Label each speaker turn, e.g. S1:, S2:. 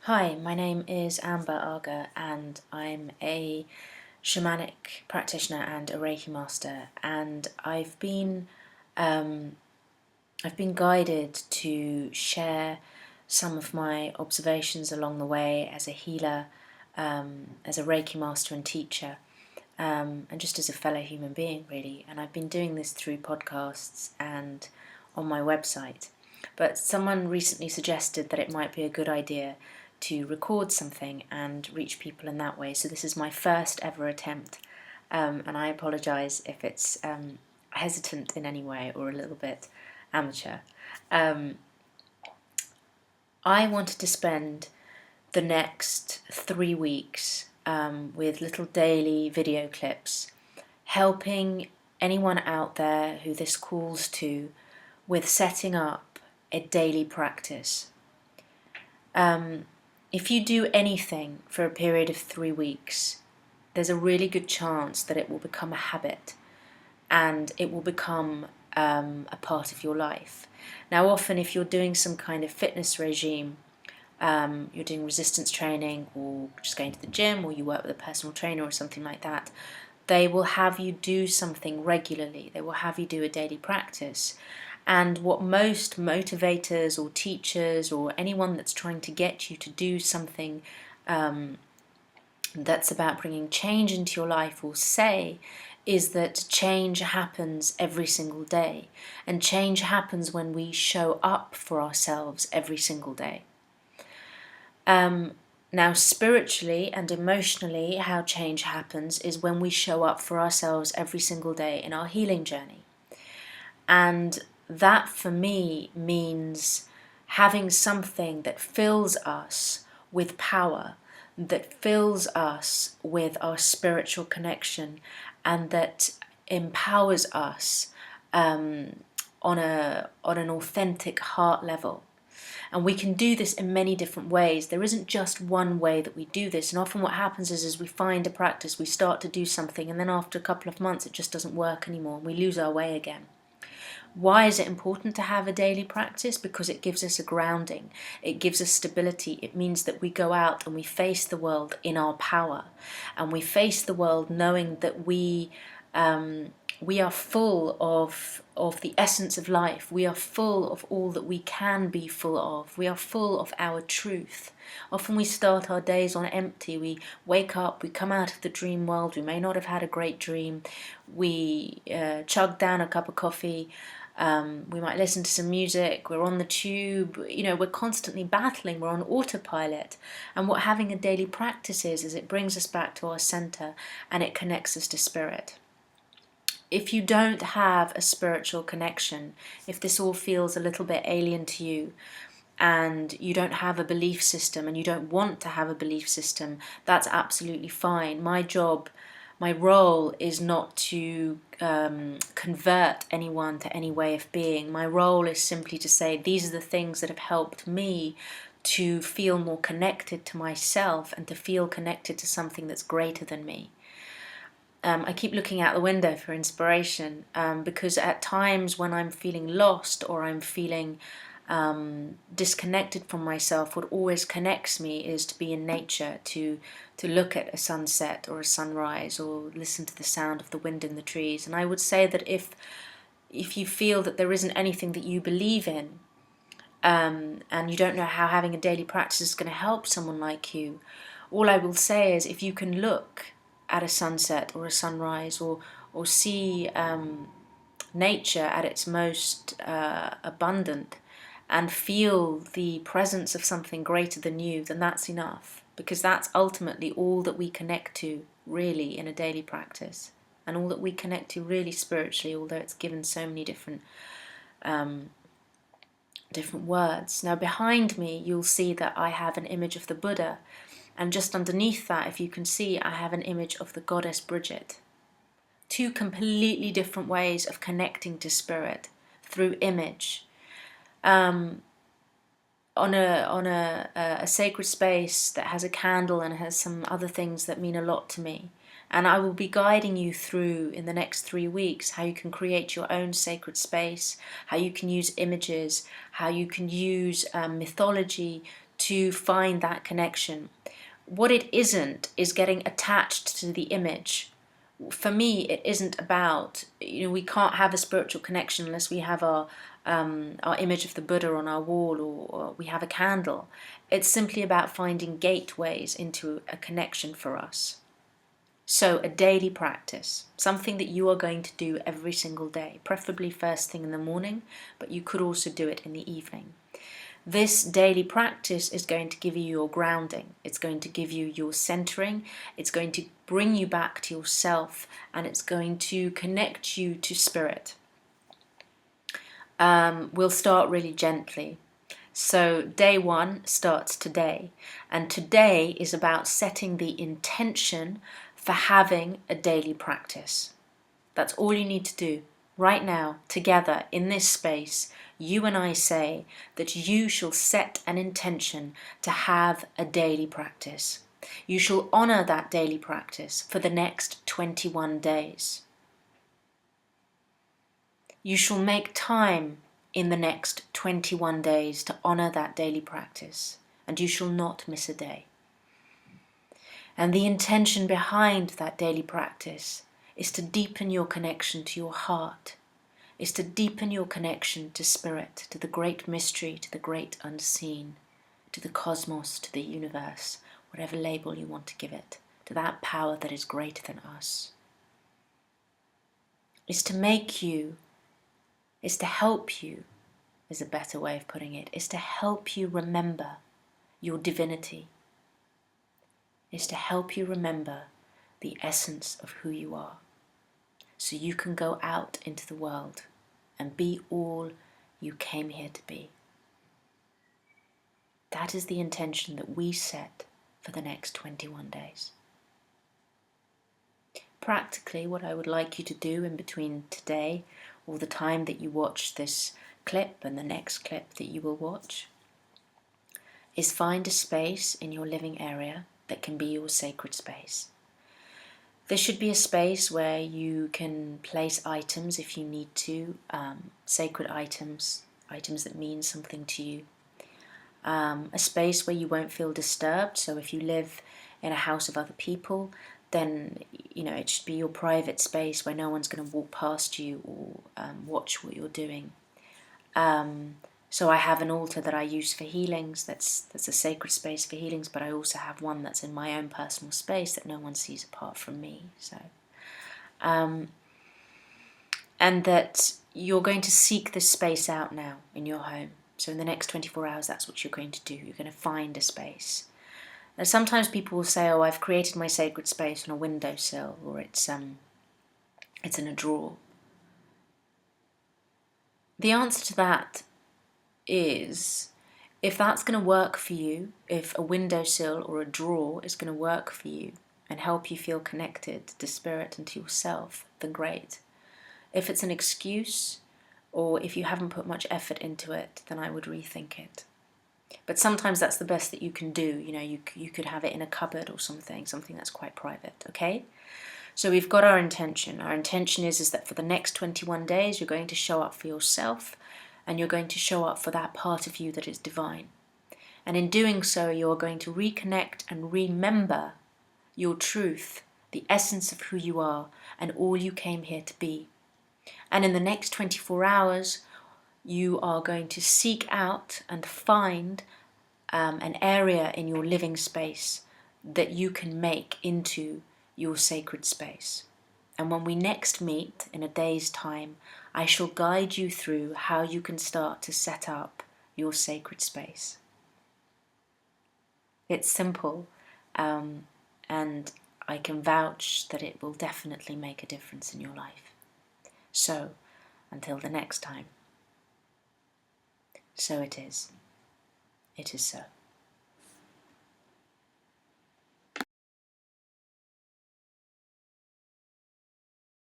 S1: Hi, my name is Agha and I'm a shamanic practitioner and a Reiki master, and um, I've been guided to share some of my observations along the way as a healer, as a Reiki master and teacher, and just as a fellow human being really. And I've been doing this through podcasts and on my website. But someone recently suggested that it might be a good idea to record something and reach people in that way. So this is my first ever attempt, and I apologise if it's hesitant in any way or a little bit amateur. Um, I wanted to spend the next 3 weeks with little daily video clips helping anyone out there who this calls to with setting up a daily practice. If you do anything for a period of 3 weeks, there's a really good chance that it will become a habit and it will become a part of your life. Now, often if you're doing some kind of fitness regime, you're doing resistance training or just going to the gym, or you work with a personal trainer or something like that, they will have you do something regularly. They will have you do a daily practice. And what most motivators or teachers or anyone that's trying to get you to do something that's about bringing change into your life will say is that change happens every single day. And change happens when we show up for ourselves every single day. Now, spiritually and emotionally, how change happens is when we show up for ourselves every single day in our healing journey. And that for me means having something that fills us with power, that fills us with our spiritual connection, and that empowers us on an authentic heart level. And we can do this in many different ways. There isn't just one way that we do this. And often what happens is we find a practice, we start to do something, and then after a couple of months it just doesn't work anymore, and we lose our way again. Why is it important to have a daily practice? Because it gives us a grounding, it gives us stability. It means that we go out and we face the world in our power, and we face the world knowing that we are full of the essence of life. We are full of all that we can be full of. We are full of our truth. Often we start our days on empty. We wake up, we come out of the dream world. We may not have had a great dream. We chug down a cup of coffee. We might listen to some music. We're on the tube. We're constantly battling. We're on autopilot. And what having a daily practice is it brings us back to our center, and it connects us to spirit. If you don't have a spiritual connection, if this all feels a little bit alien to you, and you don't have a belief system and you don't want to have a belief system, that's absolutely fine. My role is not to convert anyone to any way of being. My role is simply to say these are the things that have helped me to feel more connected to myself and to feel connected to something that's greater than me. I keep looking out the window for inspiration because at times when I'm feeling lost or I'm feeling disconnected from myself, what always connects me is to be in nature, to look at a sunset or a sunrise, or listen to the sound of the wind in the trees. And I would say that if you feel that there isn't anything that you believe in, and you don't know how having a daily practice is going to help someone like you, all I will say is if you can look at a sunset or a sunrise, or see nature at its most abundant, and feel the presence of something greater than you, then that's enough, because that's ultimately all that we connect to really in a daily practice, and all that we connect to really spiritually, although it's given so many different words. Now behind me you'll see that I have an image of the Buddha, and just underneath that, if you can see, I have an image of the goddess Bridget. Two completely different ways of connecting to spirit through image. On a sacred space that has a candle and has some other things that mean a lot to me. And I will be guiding you through in the next 3 weeks how you can create your own sacred space, how you can use images, how you can use mythology to find that connection. What it isn't is getting attached to the image. For me, it isn't about, we can't have a spiritual connection unless we have our image of the Buddha on our wall, or we have a candle. It's simply about finding gateways into a connection for us. So a daily practice, something that you are going to do every single day, preferably first thing in the morning, but you could also do it in the evening. This daily practice is going to give you your grounding. It's going to give you your centering. It's going to bring you back to yourself, and it's going to connect you to spirit. We'll start really gently. So day 1 starts today, and today is about setting the intention for having a daily practice. That's all you need to do. Right now, together in this space, you and I say that you shall set an intention to have a daily practice. You shall honour that daily practice for the next 21 days. You shall make time in the next 21 days to honour that daily practice, and you shall not miss a day. And the intention behind that daily practice is to deepen your connection to your heart, is to deepen your connection to spirit, to the great mystery, to the great unseen, to the cosmos, to the universe, whatever label you want to give it, to that power that is greater than us. Is to make you, is to help you, is a better way of putting it, is to help you remember your divinity, is to help you remember the essence of who you are, so you can go out into the world and be all you came here to be. That is the intention that we set for the next 21 days. Practically, what I would like you to do in between today or the time that you watch this clip and the next clip that you will watch is find a space in your living area that can be your sacred space. There should be a space where you can place items if you need to, sacred items, items that mean something to you. A space where you won't feel disturbed. So if you live in a house of other people, then it should be your private space where no one's going to walk past you or watch what you're doing. So I have an altar that I use for healings. That's a sacred space for healings, but I also have one that's in my own personal space that no one sees apart from me. So, and that you're going to seek this space out now in your home. So in the next 24 hours, that's what you're going to do. You're going to find a space. Now, sometimes people will say, "Oh, I've created my sacred space on a windowsill, or it's in a drawer." The answer to that is, if that's going to work for you, if a windowsill or a drawer is going to work for you and help you feel connected to spirit and to yourself, then great. If it's an excuse, or if you haven't put much effort into it, then I would rethink it. But sometimes that's the best that you can do. You could have it in a cupboard or something that's quite private, okay? So we've got our intention. Our intention is that for the next 21 days, you're going to show up for yourself, and you're going to show up for that part of you that is divine. And in doing so, you're going to reconnect and remember your truth, the essence of who you are, and all you came here to be. And in the next 24 hours, you are going to seek out and find an area in your living space that you can make into your sacred space. And when we next meet in a day's time, I shall guide you through how you can start to set up your sacred space. It's simple, and I can vouch that it will definitely make a difference in your life. So, until the next time, so it is. It is so.